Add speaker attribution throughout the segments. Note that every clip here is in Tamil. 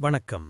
Speaker 1: வணக்கம்.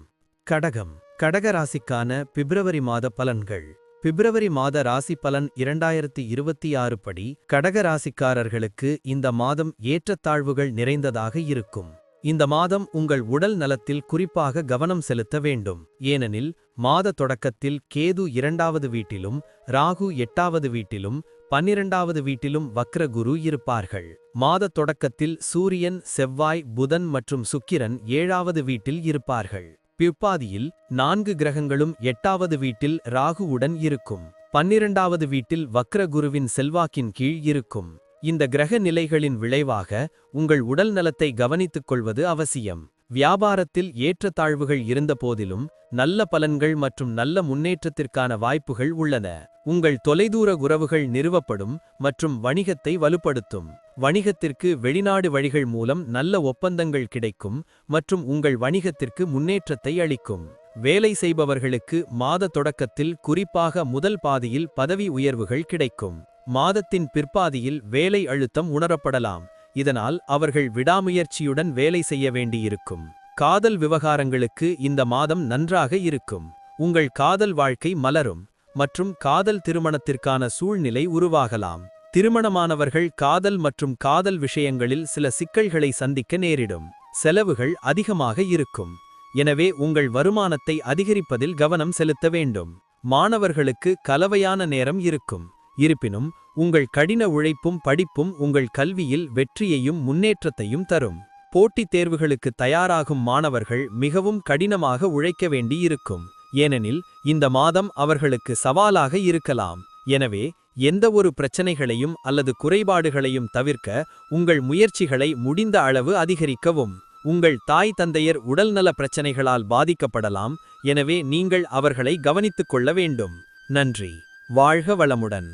Speaker 1: கடகம். கடக ராசிக்கான பிப்ரவரி மாத பலன்கள். பிப்ரவரி மாத ராசி பலன் 2026 படி கடக ராசிக்காரர்களுக்கு இந்த மாதம் ஏற்றத்தாழ்வுகள் நிறைந்ததாக இருக்கும். இந்த மாதம் உங்கள் உடல் நலத்தில் குறிப்பாக கவனம் செலுத்த வேண்டும். ஏனெனில் மாத தொடக்கத்தில் கேது 2வது வீட்டிலும் ராகு 8வது வீட்டிலும் 12வது வீட்டிலும் வக்ர குரு இருப்பார்கள். மாத தொடக்கத்தில் சூரியன் செவ்வாய் புதன் மற்றும் சுக்கிரன் 7வது வீட்டில் இருப்பார்கள். பிற்பாதியில் 4 கிரகங்களும் 8வது வீட்டில் ராகுவுடன் இருக்கும். 12வது வீட்டில் வக்ர குருவின் செல்வாக்கின் கீழ் இருக்கும். இந்த கிரக நிலைகளின் விளைவாக உங்கள் உடல் நலத்தை கவனித்துக் கொள்வது அவசியம். வியாபாரத்தில் ஏற்றத்தாழ்வுகள் இருந்தபோதிலும் நல்ல பலன்கள் மற்றும் நல்ல முன்னேற்றத்திற்கான வாய்ப்புகள் உள்ளன. உங்கள் தொலைதூர உறவுகள் நிறுவப்படும் மற்றும் வணிகத்தை வலுப்படுத்தும். வணிகத்திற்கு வெளிநாடு வழிகள் மூலம் நல்ல ஒப்பந்தங்கள் கிடைக்கும் மற்றும் உங்கள் வணிகத்திற்கு முன்னேற்றத்தை அளிக்கும். வேலை செய்பவர்களுக்கு மாத தொடக்கத்தில் குறிப்பாக முதல் பாதியில் பதவி உயர்வுகள் கிடைக்கும். மாதத்தின் பிற்பாதியில் வேலை அழுத்தம் உணரப்படலாம். இதனால் அவர்கள் விடாமுயற்சியுடன் வேலை செய்ய வேண்டியிருக்கும். காதல் விவகாரங்களுக்கு இந்த மாதம் நன்றாக இருக்கும். உங்கள் காதல் வாழ்க்கை மலரும் மற்றும் காதல் திருமணத்திற்கான சூழ்நிலை உருவாகலாம். திருமணமானவர்கள் காதல் மற்றும் காதல் விஷயங்களில் சில சிக்கல்களை சந்திக்க நேரிடும். செலவுகள் அதிகமாக இருக்கும். எனவே உங்கள் வருமானத்தை அதிகரிப்பதில் கவனம் செலுத்த வேண்டும். மாணவர்களுக்கு கலவையான நேரம் இருக்கும். இருப்பினும் உங்கள் கடின உழைப்பும் படிப்பும் உங்கள் கல்வியில் வெற்றியையும் முன்னேற்றத்தையும் தரும். போட்டித் தேர்வுகளுக்கு தயாராகும் மாணவர்கள் மிகவும் கடினமாக உழைக்க வேண்டியிருக்கும். ஏனெனில் இந்த மாதம் அவர்களுக்கு சவாலாக இருக்கலாம். எனவே எந்த ஒரு பிரச்சனைகளையும் அல்லது குறைபாடுகளையும் தவிர்க்க உங்கள் முயற்சிகளை முடிந்த அளவு அதிகரிக்கவும். உங்கள் தாய் தந்தையர் உடல்நல பிரச்சனைகளால் பாதிக்கப்படலாம். எனவே நீங்கள் அவர்களை கவனித்துக் கொள்ள வேண்டும். நன்றி. வாழ்க வளமுடன்.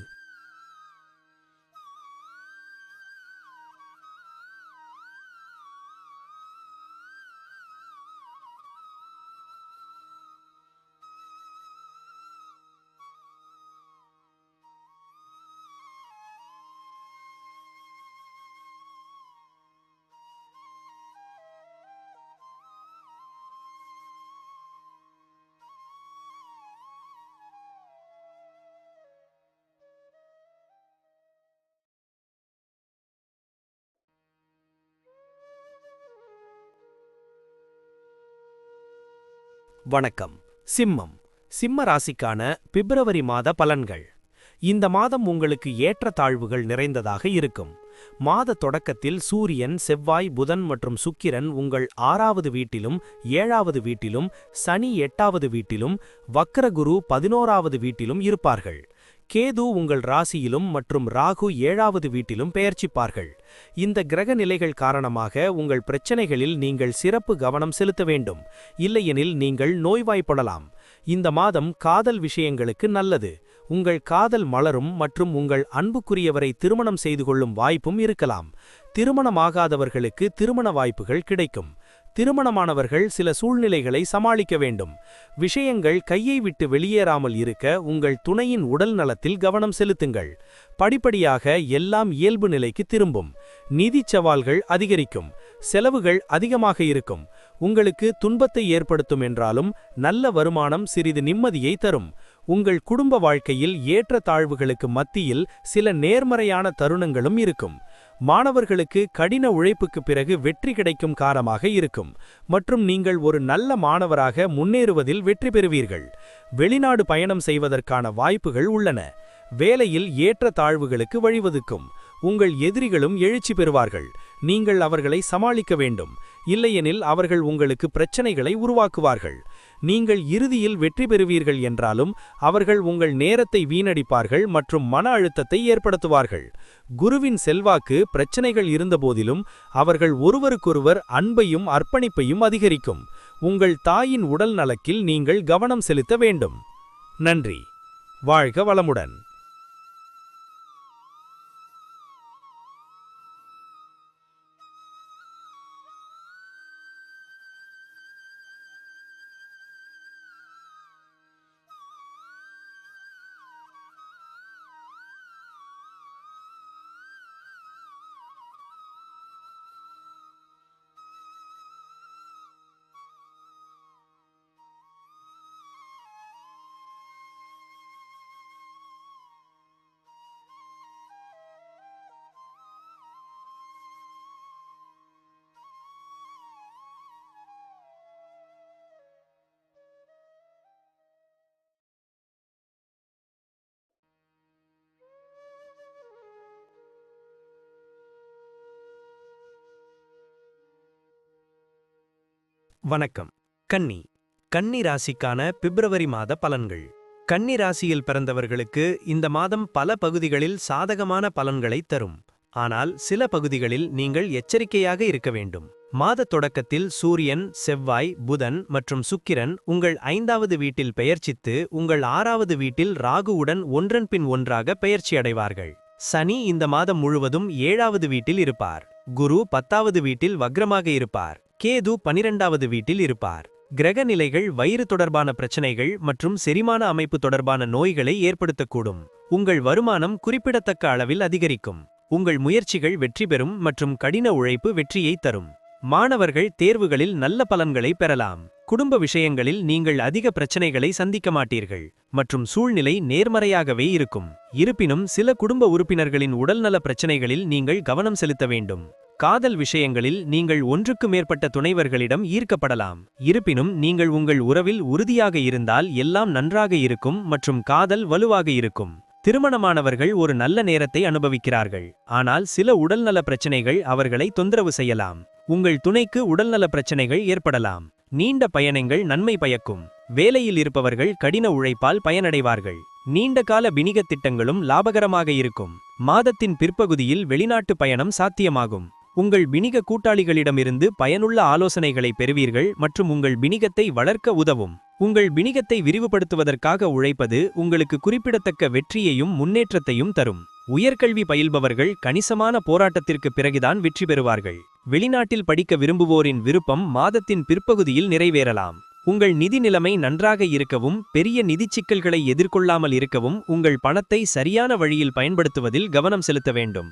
Speaker 2: வணக்கம். சிம்மம். சிம்ம ராசிக்கான பிப்ரவரி மாத பலன்கள். இந்த மாதம் உங்களுக்கு ஏற்றத்தாழ்வுகள் நிறைந்ததாக இருக்கும். மாத தொடக்கத்தில் சூரியன் செவ்வாய் புதன் மற்றும் சுக்கிரன் உங்கள் 6வது வீட்டிலும் 7வது வீட்டிலும் சனி 8வது வீட்டிலும் வக்ரகுரு 11வது வீட்டிலும் இருப்பார்கள். கேது உங்கள் ராசியிலும் மற்றும் ராகு 7வது வீட்டிலும் பெயர்ச்சிப்பார்கள். இந்த கிரக நிலைகள் காரணமாக உங்கள் பிரச்சனைகளில் நீங்கள் சிறப்பு கவனம் செலுத்த வேண்டும். இல்லையெனில் நீங்கள் நோய்வாய்ப்படலாம். இந்த மாதம் காதல் விஷயங்களுக்கு நல்லது. உங்கள் காதல் மலரும் மற்றும் உங்கள் அன்புக்குரியவரை திருமணம் செய்து கொள்ளும் வாய்ப்பும் இருக்கலாம். திருமணமாகாதவர்களுக்கு திருமண வாய்ப்புகள் கிடைக்கும். திருமணமானவர்கள் சில சூழ்நிலைகளை சமாளிக்க வேண்டும். விஷயங்கள் கையை விட்டு வெளியேறாமல் இருக்க உங்கள் துணையின் உடல் நலத்தில் கவனம் செலுத்துங்கள். படிப்படியாக எல்லாம் இயல்பு நிலைக்கு திரும்பும். நிதி சவால்கள் அதிகரிக்கும். செலவுகள் அதிகமாக இருக்கும். உங்களுக்கு துன்பத்தை ஏற்படுத்தும் என்றாலும் நல்ல வருமானம் சிறிது நிம்மதியை தரும். உங்கள் குடும்ப வாழ்க்கையில் ஏற்றத்தாழ்வுகளுக்கு மத்தியில் சில நேர்மறையான தருணங்களும் இருக்கும். மாணவர்களுக்கு கடின உழைப்புக்கு பிறகு வெற்றி கிடைக்கும் காலமாக இருக்கும் மற்றும் நீங்கள் ஒரு நல்ல மாணவராக முன்னேறுவதில் வெற்றி பெறுவீர்கள். வெளிநாடு பயணம் செய்வதற்கான வாய்ப்புகள் உள்ளன. வேலையில் ஏற்றத்தாழ்வுகளுக்கு வழிவகுக்கும். உங்கள் எதிரிகளும் எழுச்சி பெறுவார்கள். நீங்கள் அவர்களை சமாளிக்க வேண்டும். இல்லையெனில் அவர்கள் உங்களுக்கு பிரச்சனைகளை உருவாக்குவார்கள். நீங்கள் இறுதியில் வெற்றி பெறுவீர்கள் என்றாலும் அவர்கள் உங்கள் நேரத்தை வீணடிப்பார்கள் மற்றும் மன அழுத்தத்தை ஏற்படுத்துவார்கள். குருவின் செல்வாக்கு பிரச்சனைகள் இருந்தபோதிலும் அவர்கள் ஒருவருக்கொருவர் அன்பையும் அர்ப்பணிப்பையும் அதிகரிக்கும். உங்கள் தாயின் உடல் நலக்கில் நீங்கள் கவனம் செலுத்த வேண்டும். நன்றி. வாழ்க வளமுடன். வணக்கம். கன்னி ராசிக்கான பிப்ரவரி மாத பலன்கள். கன்னி ராசியில் பிறந்தவர்களுக்கு இந்த மாதம் பல பகுதிகளில் சாதகமான பலன்களை தரும். ஆனால் சில பகுதிகளில் நீங்கள் எச்சரிக்கையாக இருக்க வேண்டும். மாத தொடக்கத்தில் சூரியன், செவ்வாய், புதன் மற்றும் சுக்கிரன் உங்கள் 5வது வீட்டில் பெயர்ச்சித்து உங்கள் 6வது வீட்டில் ராகுவுடன் ஒன்றன் பின் ஒன்றாக பெயர்ச்சியடைவார்கள். சனி இந்த மாதம் முழுவதும் 7வது வீட்டில் இருப்பார். குரு 10வது வீட்டில் வக்ரமாக இருப்பார். கேது 12வது வீட்டில் இருப்பார். கிரக நிலைகள் வயிறு தொடர்பான பிரச்சனைகள் மற்றும் செரிமான அமைப்பு தொடர்பான நோய்களை ஏற்படுத்தக்கூடும். உங்கள் வருமானம் குறிப்பிடத்தக்க அளவில் அதிகரிக்கும். உங்கள் முயற்சிகள் வெற்றி பெறும் மற்றும் கடின உழைப்பு வெற்றியை தரும். மாணவர்கள் தேர்வுகளில் நல்ல பலன்களை பெறலாம். குடும்ப விஷயங்களில் நீங்கள் அதிக பிரச்சனைகளை சந்திக்க மாட்டீர்கள் மற்றும் சூழ்நிலை நேர்மறையாகவே இருக்கும். இருப்பினும் சில குடும்ப உறுப்பினர்களின் உடல்நல பிரச்சனைகளில் நீங்கள் கவனம் செலுத்த வேண்டும். காதல் விஷயங்களில் நீங்கள் ஒன்றுக்கு மேற்பட்ட துணைவர்களிடம் ஈர்க்கப்படலாம். இருப்பினும் நீங்கள் உங்கள் உறவில் உறுதியாக இருந்தால் எல்லாம் நன்றாக இருக்கும் மற்றும் காதல் வலுவாக இருக்கும். திருமணமானவர்கள் ஒரு நல்ல நேரத்தை அனுபவிக்கிறார்கள். ஆனால் சில உடல்நல பிரச்சனைகள் அவர்களை தொந்தரவு செய்யலாம். உங்கள் துணைக்கு உடல்நல பிரச்சனைகள் ஏற்படலாம். நீண்ட பயணங்கள் நன்மை பயக்கும். வேலையில் இருப்பவர்கள் கடின உழைப்பால் பயனடைவார்கள். நீண்டகால வணிகத் திட்டங்களும் லாபகரமாக இருக்கும். மாதத்தின் பிற்பகுதியில் வெளிநாட்டு பயணம் சாத்தியமாகும். உங்கள் வணிக கூட்டாளிகளிடமிருந்து பயனுள்ள ஆலோசனைகளை பெறுவீர்கள் மற்றும் உங்கள் வணிகத்தை வளர்க்க உதவும். உங்கள் வணிகத்தை விரிவுபடுத்துவதற்காக உழைப்பது உங்களுக்கு குறிப்பிடத்தக்க வெற்றியையும் முன்னேற்றத்தையும் தரும். உயர்கல்வி பயில்பவர்கள் கணிசமான போராட்டத்திற்கு பிறகுதான் வெற்றி பெறுவார்கள். வெளிநாட்டில் படிக்க விரும்புவோரின் விருப்பம் மாதத்தின் பிற்பகுதியில் நிறைவேறலாம். உங்கள் நிதி நிலைமை நன்றாக இருக்கவும் பெரிய நிதிச் சிக்கல்களை எதிர்கொள்ளாமல் இருக்கவும் உங்கள் பணத்தை சரியான வழியில் பயன்படுத்துவதில் கவனம் செலுத்த வேண்டும்.